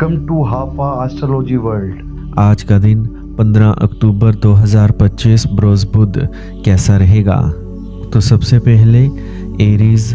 Welcome to Hafa Astrology World. आज का दिन 15 अक्टूबर 2025 बरोज बुध कैसा रहेगा? तो सबसे पहले एरीज,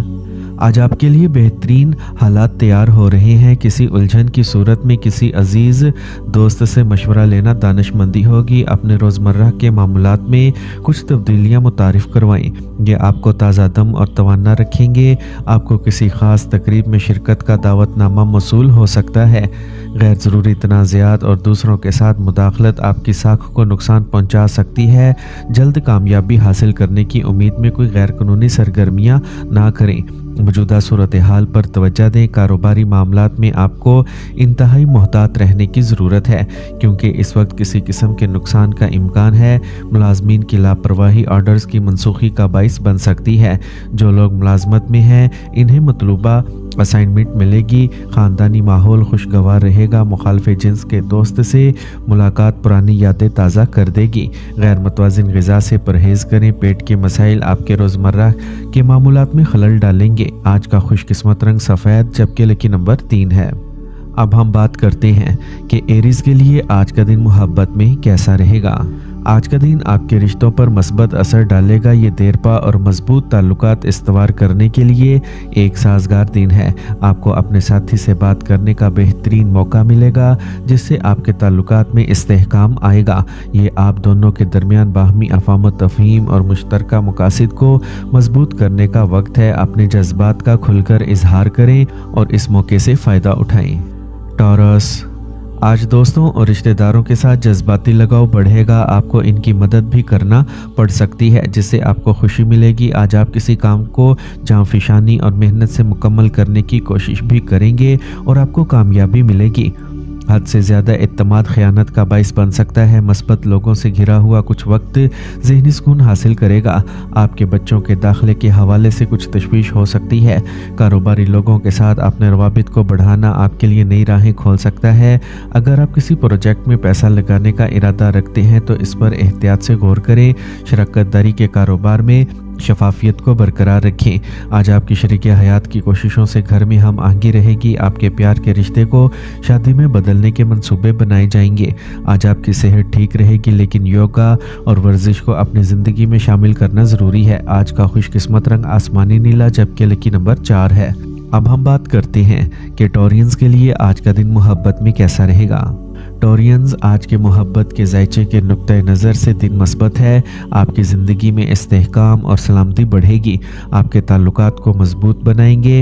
आज आपके लिए बेहतरीन हालात तैयार हो रहे हैं। किसी उलझन की सूरत में किसी अजीज दोस्त से मशवरा लेना दानिशमंदी होगी। अपने रोज़मर्रा के मामलात में कुछ तब्दीलियां मुतारिफ करवाएं, ये आपको ताज़ा दम और तवाना रखेंगे। आपको किसी ख़ास तकरीब में शिरकत का दावतनामा मौसूल हो सकता है। गैर ज़रूरी तनाज़ात और दूसरों के साथ मुदाखलत आपकी साख को नुकसान पहुंचा सकती है। जल्द कामयाबी हासिल करने की उम्मीद में कोई गैर कानूनी सरगर्मियां ना करें। मौजूदा सूरत हाल पर तवज्जो दें। कारोबारी मामलात में आपको इंतहाई मोहतात रहने की ज़रूरत है, क्योंकि इस वक्त किसी किस्म के नुकसान का इम्कान है। मुलाजमीन की लापरवाही ऑर्डर्स की मनसूखी का बाइस बन सकती है। जो लोग मुलाजमत में हैं, इन्हें मतलूबा असाइनमेंट मिलेगी। ख़ानदानी माहौल खुशगवार रहेगा। मुखालिफ जिन्स के दोस्त से मुलाकात पुरानी यादें ताज़ा कर देगी। गैर मुतवाज़िन ग़िज़ा से परहेज़ करें। पेट के मसाइल आपके रोज़मर्रा के मामूलात में खलल डालेंगे। आज का खुशकिस्मत रंग सफ़ेद, जबकि लकी नंबर 3 है। अब हम बात करते हैं कि एरीज के लिए आज का दिन मोहब्बत में कैसा रहेगा। आज का दिन आपके रिश्तों पर मस्बत असर डालेगा। ये देरपा और मजबूत ताल्लुकात इस्तवार करने के लिए एक साजगार दिन है। आपको अपने साथी से बात करने का बेहतरीन मौका मिलेगा, जिससे आपके ताल्लुकात में इस्तेहकाम आएगा। ये आप दोनों के दरमियान बाहमी अफ़ाम तफ़हीम और मुश्तरका मकासद को मजबूत करने का वक्त है। अपने जज्बात का खुलकर इजहार करें और इस मौके से फ़ायदा उठाएं। टॉरस, आज दोस्तों और रिश्तेदारों के साथ जज्बाती लगाव बढ़ेगा। आपको इनकी मदद भी करना पड़ सकती है, जिससे आपको खुशी मिलेगी। आज आप किसी काम को जांफिशानी और मेहनत से मुकम्मल करने की कोशिश भी करेंगे और आपको कामयाबी मिलेगी। हद से ज़्यादा इत्तमाद ख़यानत का बाइस बन सकता है। मस्बत लोगों से घिरा हुआ कुछ वक्त ज़हनी सुकून हासिल करेगा। आपके बच्चों के दाखिले के हवाले से कुछ तशवीश हो सकती है। कारोबारी लोगों के साथ अपने रवाबित को बढ़ाना आपके लिए नई राहें खोल सकता है। अगर आप किसी प्रोजेक्ट में पैसा लगाने का इरादा रखते हैं तो इस पर एहतियात से गौर करें। शराकत दारी के कारोबार में शफाफियत को बरकरार रखें। आज आपकी शरीके हयात की कोशिशों से घर में हम आहंगी रहेगी। आपके प्यार के रिश्ते को शादी में बदलने के मंसूबे बनाए जाएंगे। आज आपकी सेहत ठीक रहेगी, लेकिन योगा और वर्जिश को अपनी ज़िंदगी में शामिल करना ज़रूरी है। आज का खुशकिस्मत रंग आसमानी नीला, जबकि लकी नंबर 4 है। अब हम बात करते हैं कि टॉरियंस के लिए आज का दिन मोहब्बत में कैसा रहेगा। टॉरियंस, आज के मोहब्बत के जायचे के नुक्ते नज़र से दिन मस्बत है। आपकी ज़िंदगी में इस्तेहकाम और सलामती बढ़ेगी। आपके ताल्लुकात को मजबूत बनाएंगे।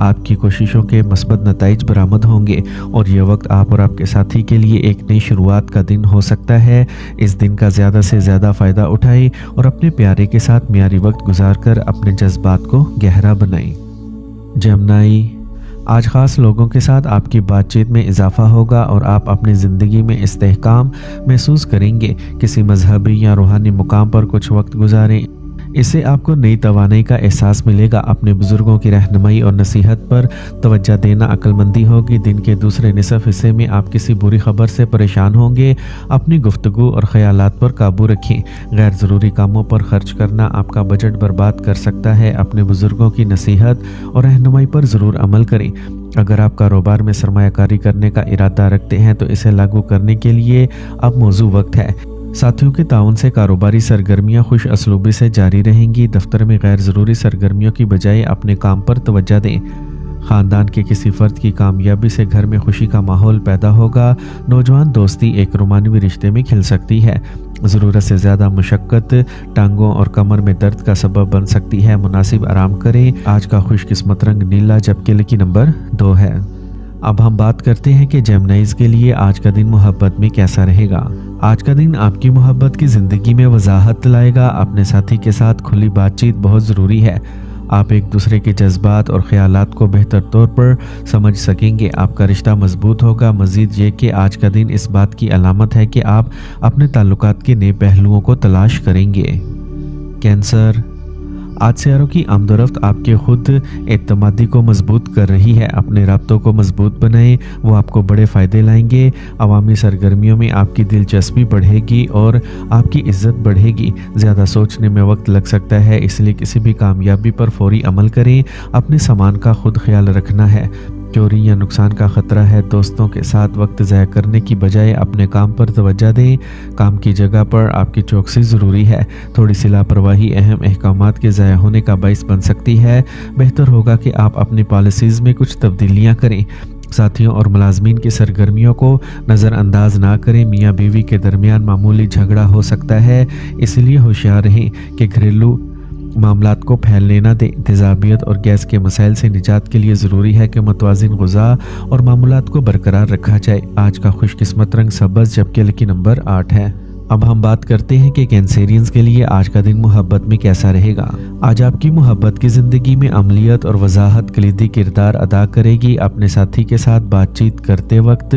आपकी कोशिशों के मस्बत नताइज बरामद होंगे और यह वक्त आप और आपके साथी के लिए एक नई शुरुआत का दिन हो सकता है। इस दिन का ज़्यादा से ज़्यादा फ़ायदा उठाएं और अपने प्यारे के साथ मियारी वक्त गुजारकर अपने जज्बात को गहरा बनाएं। जेमिनी, आज ख़ास लोगों के साथ आपकी बातचीत में इजाफा होगा और आप अपनी ज़िंदगी में इस्तेहकाम महसूस करेंगे। किसी मजहबी या रूहानी मुकाम पर कुछ वक्त गुजारें, इससे आपको नई तवानाई का एहसास मिलेगा। अपने बुजुर्गों की रहनुमाई और नसीहत पर तवज्जो देना अक्लमंदी होगी। दिन के दूसरे निसफ हिस्से में आप किसी बुरी खबर से परेशान होंगे। अपनी गुफ्तगू और ख्यालात पर काबू रखें। गैर ज़रूरी कामों पर खर्च करना आपका बजट बर्बाद कर सकता है। अपने बुजुर्गों की नसीहत और रहनुमाई पर ज़रूर अमल करें। अगर आप कारोबार में सरमायाकारी करने का इरादा रखते हैं तो इसे लागू करने के लिए अब मौजू वक्त है। साथियों के ताउन से कारोबारी सरगर्मियां खुश असलूबी से जारी रहेंगी। दफ्तर में गैर ज़रूरी सरगर्मियों की बजाय अपने काम पर तवज्जो दें। ख़ानदान के किसी फ़र्द की कामयाबी से घर में खुशी का माहौल पैदा होगा। नौजवान दोस्ती एक रोमानवी रिश्ते में खिल सकती है। ज़रूरत से ज़्यादा मुशक्क़त टांगों और कमर में दर्द का सबब बन सकती है। मुनासिब आराम करें। आज का खुशकिस्मत रंग नीला, जबकि लकी नंबर 2 है। अब हम बात करते हैं कि जेमिनीज़ के लिए आज का दिन मोहब्बत में कैसा रहेगा। आज का दिन आपकी मोहब्बत की ज़िंदगी में वजाहत लाएगा। अपने साथी के साथ खुली बातचीत बहुत ज़रूरी है। आप एक दूसरे के जज्बात और ख्यालात को बेहतर तौर पर समझ सकेंगे। आपका रिश्ता मजबूत होगा। मज़ीद ये कि आज का दिन इस बात की अलामत है कि आप अपने ताल्लुकात के नए पहलुओं को तलाश करेंगे। कैंसर, आज सियारों की आमदोरफ्त आपके खुद एतमादी को मजबूत कर रही है। अपने राब्तों को मजबूत बनाएं, वो आपको बड़े फ़ायदे लाएंगे। अवामी सरगर्मियों में आपकी दिलचस्पी बढ़ेगी और आपकी इज्जत बढ़ेगी। ज़्यादा सोचने में वक्त लग सकता है, इसलिए किसी भी कामयाबी पर फौरी अमल करें। अपने सामान का खुद ख्याल रखना है। चोरी या नुकसान का खतरा है। दोस्तों के साथ वक्त ज़ाया करने की बजाय अपने काम पर तवज्जो दें। काम की जगह पर आपकी चौकसी ज़रूरी है। थोड़ी सी लापरवाही अहम अहकामात के ज़ाया होने का बाइस बन सकती है। बेहतर होगा कि आप अपनी पॉलिसीज़ में कुछ तब्दीलियाँ करें। साथियों और मुलाजमीन की सरगर्मियों को नज़रअंदाज ना करें। मियाँ बीवी के दरमियान मामूली झगड़ा हो सकता है, इसलिए होशियार रहें कि घरेलू मामलात को फैलने ना दें। तेज़ाबियत और गैस के मसाइल से निजात के लिए ज़रूरी है कि मुतवाज़िन ग़िज़ा और मामूलात को बरकरार रखा जाए। आज का खुशकिस्मत रंग सब्ज़, जबकि लकी नंबर 8 है। अब हम बात करते हैं कि कैंसेरियंस के लिए आज का दिन मोहब्बत में कैसा रहेगा। आज आपकी मोहब्बत की ज़िंदगी में अमलियत और वजाहत कलीदी किरदार अदा करेगी। अपने साथी के साथ बातचीत करते वक्त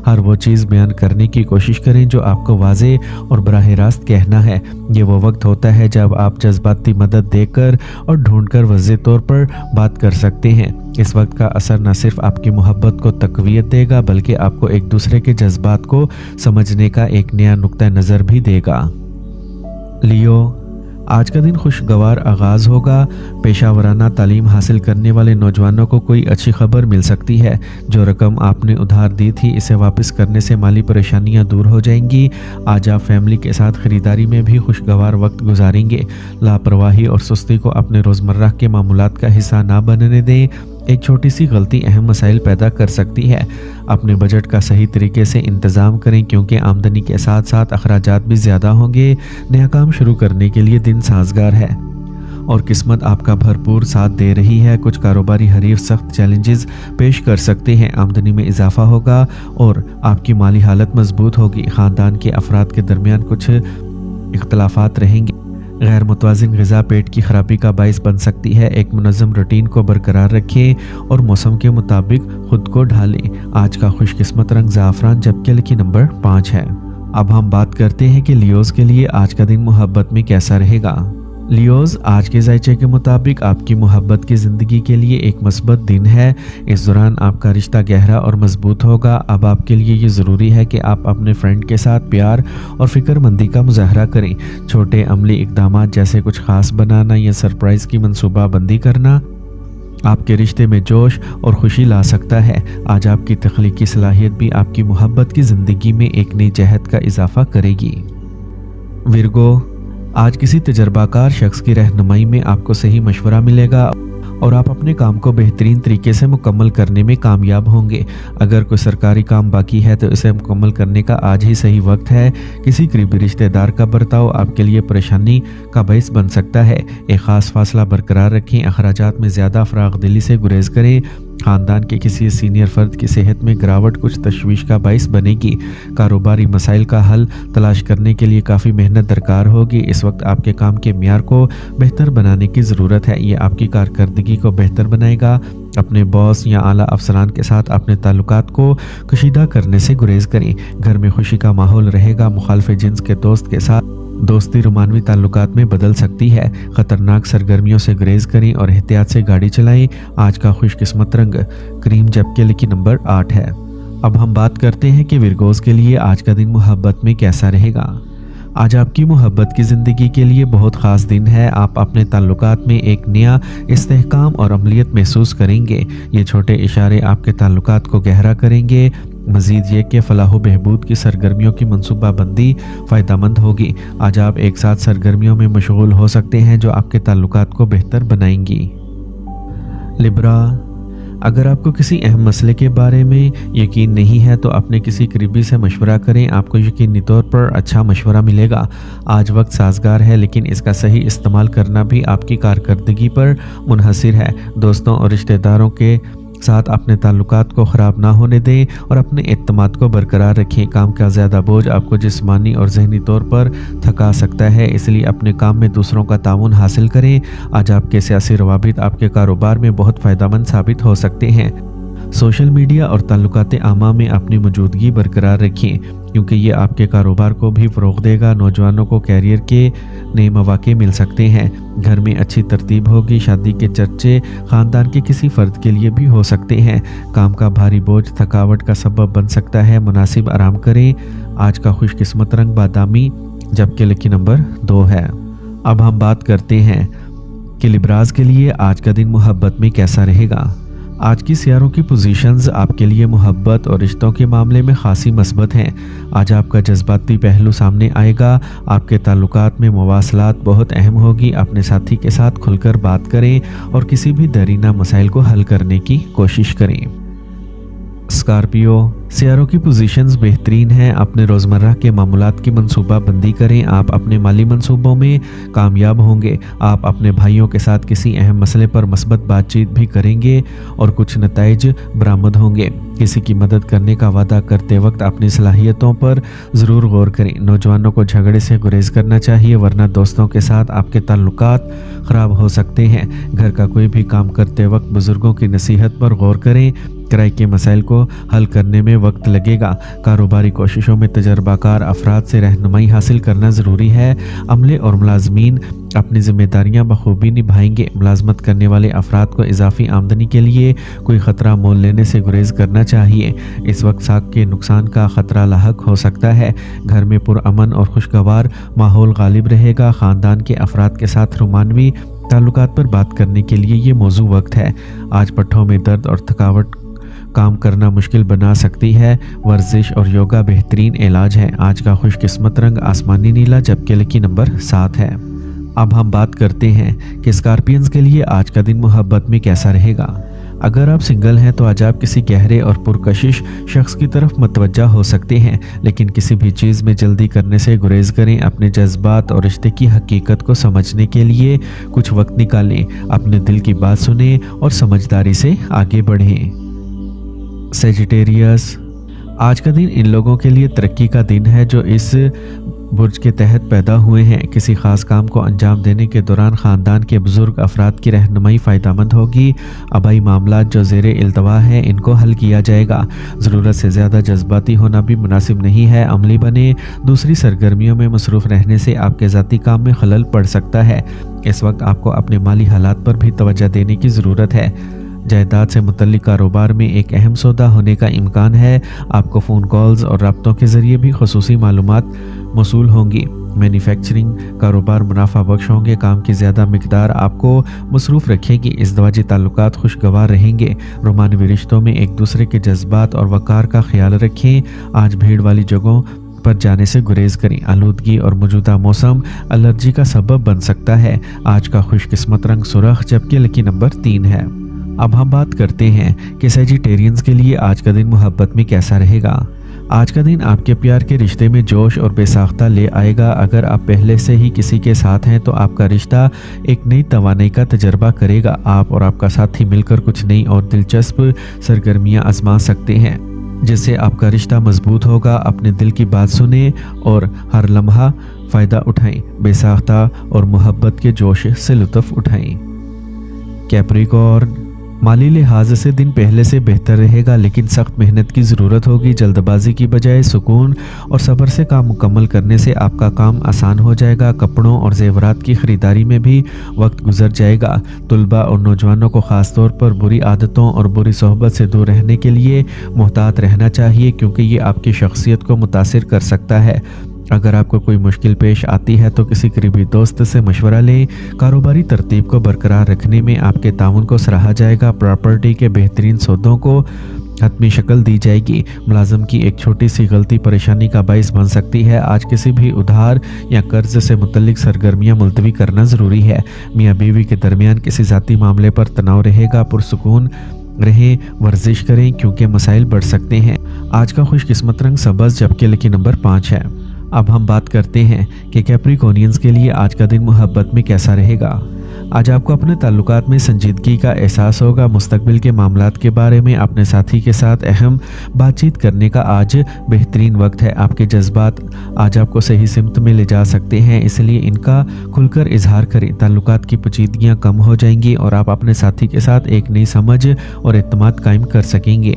हर वो चीज़ बयान करने की कोशिश करें जो आपको वाज़े और बराह रास्त कहना है। ये वो वक्त होता है जब आप जज्बाती मदद देकर और ढूंढकर वाज़े तौर पर बात कर सकते हैं। इस वक्त का असर न सिर्फ आपकी मोहब्बत को तक़वियत देगा, बल्कि आपको एक दूसरे के जज्बात को समझने का एक नया नुक्ता नज़र भी देगा। लियो, आज का दिन खुशगवार आगाज़ होगा। पेशावराना तालीम हासिल करने वाले नौजवानों को कोई अच्छी खबर मिल सकती है। जो रकम आपने उधार दी थी, इसे वापस करने से माली परेशानियां दूर हो जाएंगी। आज आप फैमिली के साथ ख़रीदारी में भी खुशगवार वक्त गुजारेंगे। लापरवाही और सुस्ती को अपने रोज़मर्रा के मामूलात का हिस्सा ना बनने दें। एक छोटी सी गलती अहम मसाइल पैदा कर सकती है। अपने बजट का सही तरीके से इंतज़ाम करें, क्योंकि आमदनी के साथ साथ अखराजात भी ज़्यादा होंगे। नया काम शुरू करने के लिए दिन साजगार है और किस्मत आपका भरपूर साथ दे रही है। कुछ कारोबारी हरीफ सख्त चैलेंजेस पेश कर सकते हैं। आमदनी में इजाफा होगा और आपकी माली हालत मजबूत होगी। ख़ानदान के अफराद के दरमियान कुछ इख्तलाफात रहेंगे। गैर मुतवाज़िन ग़िज़ा पेट की खराबी का बाइस बन सकती है। एक मुनज़्ज़म रूटीन को बरकरार रखें और मौसम के मुताबिक खुद को ढालें। आज का खुशकिस्मत रंग ज़ाफ़रान, जबकि लकी नंबर 5 है। अब हम बात करते हैं कि लियोज़ के लिए आज का दिन मोहब्बत में कैसा रहेगा। लियोज़, आज के जायचे के मुताबिक आपकी मोहब्बत की ज़िंदगी के लिए एक मस्बत दिन है। इस दौरान आपका रिश्ता गहरा और मजबूत होगा। अब आपके लिए ये ज़रूरी है कि आप अपने फ्रेंड के साथ प्यार और फ़िक्रमंदी का मुजाहरा करें। छोटे अमली इक़दामात जैसे कुछ ख़ास बनाना या सरप्राइज़ की मनसूबाबंदी करना आपके रिश्ते में जोश और खुशी ला सकता है। आज आपकी तख्लीकी सलाहियत भी आपकी मोहब्बत की ज़िंदगी में एक नई जहत का इजाफा करेगी। विर्गो, आज किसी तजर्बाकार शख्स की रहनुमाई में आपको सही मशवरा मिलेगा और आप अपने काम को बेहतरीन तरीके से मुकम्मल करने में कामयाब होंगे। अगर कोई सरकारी काम बाकी है तो इसे मुकम्मल करने का आज ही सही वक्त है। किसी करीबी रिश्तेदार का बर्ताव आपके लिए परेशानी का बाइस बन सकता है। एक ख़ास फासला बरकरार रखें। अखराजात में ज़्यादा फ़राग दिली से गुरेज करें। ख़ानदान के किसी सीनियर फ़र्द की सेहत में गिरावट कुछ तशवीश का बाइस बनेगी। कारोबारी मसाइल का हल तलाश करने के लिए काफ़ी मेहनत दरकार होगी। इस वक्त आपके काम के मियार को बेहतर बनाने की ज़रूरत है। ये आपकी कारकर्दगी को बेहतर बनाएगा। अपने बॉस या आला अफसरान के साथ अपने ताल्लुकात को कशीदा करने से गुरेज करें। घर में खुशी का माहौल रहेगा। मुखालिफ जिन्स के दोस्त के साथ दोस्ती रोमानवी ताल्लुकात में बदल सकती है। ख़तरनाक सरगर्मियों से गुरेज करें और एहतियात से गाड़ी चलाएं। आज का खुशकिस्मत रंग क्रीम, जबकि लकी नंबर 8 है। अब हम बात करते हैं कि विर्गोज़ के लिए आज का दिन मोहब्बत में कैसा रहेगा। आज आपकी मोहब्बत की ज़िंदगी के लिए बहुत ख़ास दिन है। आप अपने ताल्लुकात में एक नया इस्तेहकाम और अमलियत महसूस करेंगे। ये छोटे इशारे आपके ताल्लुकात को गहरा करेंगे। मज़ीद ये कि फ़लाह बहबूद की सरगर्मियों की मनसूबाबंदी फ़ायदेमंद होगी। आज आप एक साथ सरगर्मियों में मशगूल हो सकते हैं जो आपके ताल्लुकात को बेहतर बनाएंगी। लिब्रा, अगर आपको किसी अहम मसले के बारे में यकीन नहीं है तो अपने किसी करीबी से मशवरा करें। आपको यकीनी तौर पर अच्छा मशवरा मिलेगा। आज वक्त साजगार है, लेकिन इसका सही इस्तेमाल करना भी आपकी कारकर्दगी पर मुनहसिर है। दोस्तों और रिश्तेदारों के साथ अपने ताल्लुकात को ख़राब ना होने दें और अपने एतमाद को बरकरार रखें। काम का ज़्यादा बोझ आपको जिस्मानी और ज़हनी तौर पर थका सकता है, इसलिए अपने काम में दूसरों का ताउन हासिल करें। आज आपके सियासी रवाबित आपके कारोबार में बहुत फ़ायदेमंद साबित हो सकते हैं। सोशल मीडिया और ताल्लुकात आमा में अपनी मौजूदगी बरकरार रखें, क्योंकि ये आपके कारोबार को भी फ़रोग़ देगा। नौजवानों को कैरियर के नए मौक़े मिल सकते हैं। घर में अच्छी तरतीब होगी। शादी के चर्चे ख़ानदान के किसी फ़र्द के लिए भी हो सकते हैं। काम का भारी बोझ थकावट का सबब बन सकता है। मुनासिब आराम करें। आज का खुशकिस्मत रंग बादामी, जबकि लकी नंबर 2 है। अब हम बात करते हैं कि लिब्राज के लिए आज का दिन मोहब्बत में कैसा रहेगा। आज की सियारों की पोजीशंस आपके लिए मोहब्बत और रिश्तों के मामले में खासी मस्बत हैं। आज आपका जज्बाती पहलू सामने आएगा। आपके ताल्लुकात में मवासलात बहुत अहम होगी। अपने साथी के साथ खुलकर बात करें और किसी भी दरीना मसाइल को हल करने की कोशिश करें। स्कॉर्पियो, सियारों की पोजीशंस बेहतरीन हैं। अपने रोज़मर्रा के मामूलात की मंसूबा बंदी करें। आप अपने माली मंसूबों में कामयाब होंगे। आप अपने भाइयों के साथ किसी अहम मसले पर मस्बत बातचीत भी करेंगे और कुछ नताइज बरामद होंगे। किसी की मदद करने का वादा करते वक्त अपनी सलाहियतों पर ज़रूर गौर करें। नौजवानों को झगड़े से गुरेज करना चाहिए, वरना दोस्तों के साथ आपके ताल्लुकात ख़राब हो सकते हैं। घर का कोई भी काम करते वक्त बुज़ुर्गों की नसीहत पर गौर करें। किराए के मसाइल को हल करने में वक्त लगेगा। कारोबारी कोशिशों में तजर्बाकार अफराद से रहनुमाई हासिल करना ज़रूरी है। अमले और मुलाजमीन अपनी जिम्मेदारियां बखूबी निभाएंगे। मुलाजमत करने वाले अफराद को इजाफी आमदनी के लिए कोई ख़तरा मोल लेने से गुरेज करना चाहिए। इस वक्त साख के नुकसान का ख़तरा लाहक हो सकता है। घर में पुरअमन और खुशगवार माहौल गालिब रहेगा। ख़ानदान के अफराद के साथ रोमानवी ताल्लुकात पर बात करने के लिए ये मौजू वक्त है। आज पट्ठों में दर्द और थकावट काम करना मुश्किल बना सकती है। वर्जिश और योगा बेहतरीन इलाज है। आज का खुशकिस्मत रंग आसमानी नीला, जबकि लकी नंबर 7 है। अब हम बात करते हैं कि स्कॉर्पियंस के लिए आज का दिन मोहब्बत में कैसा रहेगा। अगर आप सिंगल हैं तो आज आप किसी गहरे और पुरकशिश शख्स की तरफ मतवज्जा हो सकते हैं, लेकिन किसी भी चीज़ में जल्दी करने से गुरेज करें। अपने जज्बात और रिश्ते की हकीकत को समझने के लिए कुछ वक्त निकालें। अपने दिल की बात सुनें और समझदारी से आगे बढ़ें। सेजिटेरियस, आज का दिन इन लोगों के लिए तरक्की का दिन है जो इस बुर्ज के तहत पैदा हुए हैं। किसी खास काम को अंजाम देने के दौरान ख़ानदान के बुजुर्ग अफराद की रहनुमाई फ़ायदेमंद होगी। आबाई मामलात जो ज़ेरे इल्तवा है इनको हल किया जाएगा। ज़रूरत से ज़्यादा जज्बाती होना भी मुनासिब नहीं है। अमली बने। दूसरी सरगर्मियों में मसरूफ़ रहने से आपके ज़ाती काम में खलल पड़ सकता है। इस वक्त आपको अपने माली हालात पर भी तवज्जो देने की ज़रूरत है। जायदाद से मुतल्लिक कारोबार में एक अहम सौदा होने का इम्कान है। आपको फ़ोन कॉल्स और राब्तों के ज़रिए भी खुसूसी मालूमात मौसूल होंगी। मैन्युफैक्चरिंग कारोबार मुनाफा बख्श होंगे। काम की ज़्यादा मिकदार आपको मसरूफ़ रखेगी। इज़दवाजी ताल्लुकात खुशगवार रहेंगे। रोमानवी रिश्तों में एक दूसरे के जज्बात और वक़ार का ख्याल रखें। आज भीड़ वाली जगहों पर जाने से गुरेज करें। आलूदगी और मौजूदा मौसम एलर्जी का सबब बन सकता है। आज का खुशकिस्मत रंग सुरख, जबकि लकी नंबर 3 है। अब हम बात करते हैं कि सेजिटेरियंस के लिए आज का दिन मोहब्बत में कैसा रहेगा। आज का दिन आपके प्यार के रिश्ते में जोश और बेसाख्ता ले आएगा। अगर आप पहले से ही किसी के साथ हैं तो आपका रिश्ता एक नई तवानाई का तजर्बा करेगा। आप और आपका साथी मिलकर कुछ नई और दिलचस्प सरगर्मियां आजमा सकते हैं, जिससे आपका रिश्ता मजबूत होगा। अपने दिल की बात सुने और हर लम्हा फ़ायदा उठाएं। बेसाख्ता और मोहब्बत के जोश से लुत्फ़ उठाएं। कैप्रिकॉर्न, माली लिहाज से दिन पहले से बेहतर रहेगा, लेकिन सख्त मेहनत की ज़रूरत होगी। जल्दबाजी की बजाय सुकून और सब्र से काम मुकम्मल करने से आपका काम आसान हो जाएगा। कपड़ों और जेवरात की ख़रीदारी में भी वक्त गुजर जाएगा। तुलबा और नौजवानों को ख़ास तौर पर बुरी आदतों और बुरी सोहबत से दूर रहने के लिए मोहतात रहना चाहिए, क्योंकि ये आपकी शख्सियत को मुतासिर कर सकता है। अगर आपको कोई मुश्किल पेश आती है तो किसी करीबी दोस्त से मशवरा लें। कारोबारी तरतीब को बरकरार रखने में आपके ताउन को सराहा जाएगा। प्रॉपर्टी के बेहतरीन सौदों को हतमी शक्ल दी जाएगी। मुलाजम की एक छोटी सी गलती परेशानी का बाइस बन सकती है। आज किसी भी उधार या कर्ज से मुतल्लिक सरगर्मियां मुलतवी करना ज़रूरी है। मियाँ बीवी के दरमियान किसी ज़ाती मामले पर तनाव रहेगा। पुरसुकून रहें, वर्जिश करें, क्योंकि मसाइल बढ़ सकते हैं। आज का खुशकिस्मत रंग सब्ज़, जबकि लकी नंबर 5 है। अब हम बात करते हैं कि कैप्रिकॉर्नियंस के लिए आज का दिन मोहब्बत में कैसा रहेगा। आज आपको अपने ताल्लुकात में संजीदगी का एहसास होगा। मुस्तकबिल के मामलात के बारे में अपने साथी के साथ अहम बातचीत करने का आज बेहतरीन वक्त है। आपके जज्बात आज आपको सही सिमत में ले जा सकते हैं, इसलिए इनका खुलकर इजहार करें। ताल्लुकात की पेचीदगियाँ कम हो जाएंगी और आप अपने साथी के साथ एक नई समझ और एतमाद कायम कर सकेंगे।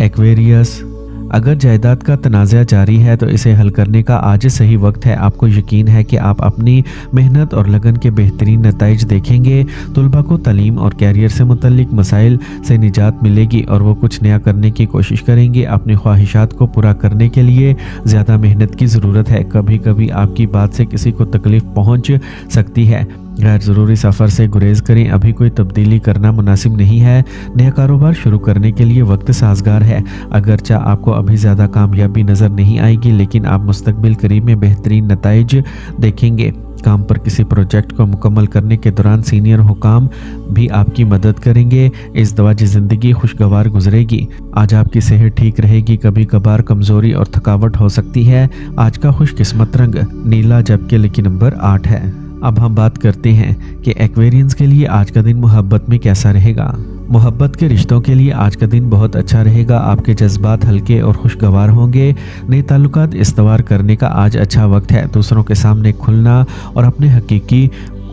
एक्वेरियस, अगर जायदाद का तनाज़ा जारी है तो इसे हल करने का आज सही वक्त है। आपको यकीन है कि आप अपनी मेहनत और लगन के बेहतरीन नताइज देखेंगे। तुलबा को तालीम और कैरियर से मुतल्लिक मसाइल से निजात मिलेगी और वो कुछ नया करने की कोशिश करेंगे। अपनी ख्वाहिशात को पूरा करने के लिए ज़्यादा मेहनत की ज़रूरत है। कभी कभी आपकी बात से किसी को तकलीफ़ पहुँच सकती है। गैर ज़रूरी सफ़र से गुरेज करें, अभी कोई तब्दीली करना मुनासिब नहीं है। नया कारोबार शुरू करने के लिए वक्त साजगार है। अगरचे आपको अभी ज़्यादा कामयाबी नज़र नहीं आएगी, लेकिन आप मुस्तकबिल करीब में बेहतरीन नताइज देखेंगे। काम पर किसी प्रोजेक्ट को मुकम्मल करने के दौरान सीनियर हुकाम भी आपकी मदद करेंगे। इस दवाजी ज़िंदगी खुशगवार गुजरेगी। आज आपकी सेहत ठीक रहेगी, कभी कभार कमज़ोरी और थकावट हो सकती है। आज का खुशकिस्मत रंग नीला, जबकि लकी नंबर 8 है। अब हम बात करते हैं कि एक्वेरियंस के लिए आज का दिन मोहब्बत में कैसा रहेगा। मोहब्बत के रिश्तों के लिए आज का दिन बहुत अच्छा रहेगा। आपके जज्बात हल्के और खुशगवार होंगे। नए ताल्लुकात इस्तवार करने का आज अच्छा वक्त है। दूसरों के सामने खुलना और अपने हकीकी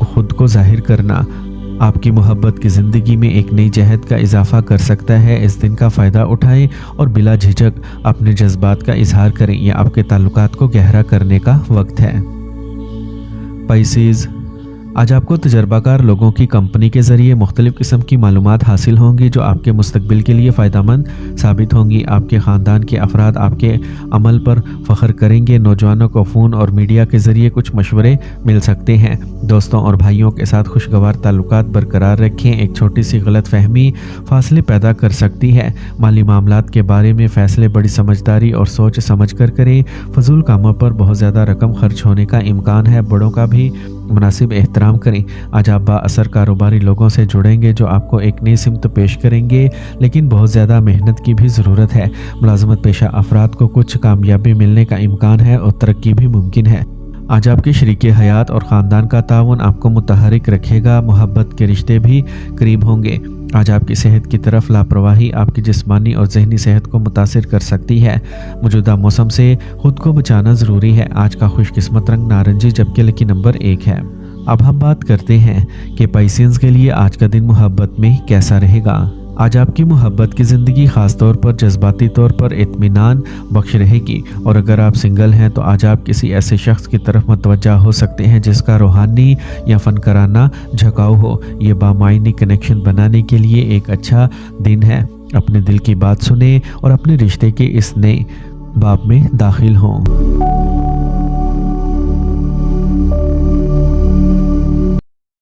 खुद को जाहिर करना आपकी मोहब्बत की ज़िंदगी में एक नई जहद का इजाफा कर सकता है। इस दिन का फ़ायदा उठाएं और बिला झिझक अपने जज्बात का इजहार करें। यह आपके ताल्लुकात को गहरा करने का वक्त है। पाइसेस, आज आपको तजर्बाकार लोगों की कंपनी के ज़रिए मुख्तलिफ़ किस्म की मालूमात हासिल होंगी जो आपके मुस्तकबिल के लिए फ़ायदेमंद साबित होंगी। आपके ख़ानदान के अफराद आपके अमल पर फ़ख्र करेंगे। नौजवानों को फ़ोन और मीडिया के ज़रिए कुछ मशवरे मिल सकते हैं। दोस्तों और भाइयों के साथ खुशगवार ताल्लुकात बरकरार रखें। एक छोटी सी गलत फहमी फासले पैदा कर सकती है। माली मामलात के बारे में फ़ैसले बड़ी समझदारी और सोच समझ कर करें। फजूल कामों पर बहुत ज़्यादा रकम खर्च होने का इम्कान है। बड़ों का भी मुनासिब एहतराम करें। आज आप बाअसर कारोबारी लोगों से जुड़ेंगे जो आपको एक नई सिमत पेश करेंगे, लेकिन बहुत ज़्यादा मेहनत की भी ज़रूरत है। मुलाजमत पेशा अफराद को कुछ कामयाबी मिलने का इम्कान है और तरक्की भी मुमकिन है। आज आपके शरीके हयात और ख़ानदान का ताउन आपको मुतहरिक रखेगा। मोहब्बत के रिश्ते भी करीब होंगे। आज आपकी सेहत की तरफ लापरवाही आपकी जिस्मानी और जहनी सेहत को मुतासिर कर सकती है। मौजूदा मौसम से खुद को बचाना ज़रूरी है। आज का खुशकिस्मत रंग नारंगी, जबकि लकी नंबर 1 है। अब हम बात करते हैं कि पाइसेंस के लिए आज का दिन मोहब्बत में कैसा रहेगा। आज आपकी मोहब्बत की ज़िंदगी ख़ास तौर पर जज्बाती तौर पर इत्मीनान बख्श रहेगी। और अगर आप सिंगल हैं तो आज आप किसी ऐसे शख्स की तरफ मुतवज्जा हो सकते हैं जिसका रूहानी या फ़नकाराना झुकाव हो। ये बामायनी कनेक्शन बनाने के लिए एक अच्छा दिन है। अपने दिल की बात सुने और अपने रिश्ते के इस नए बाब में दाखिल हों।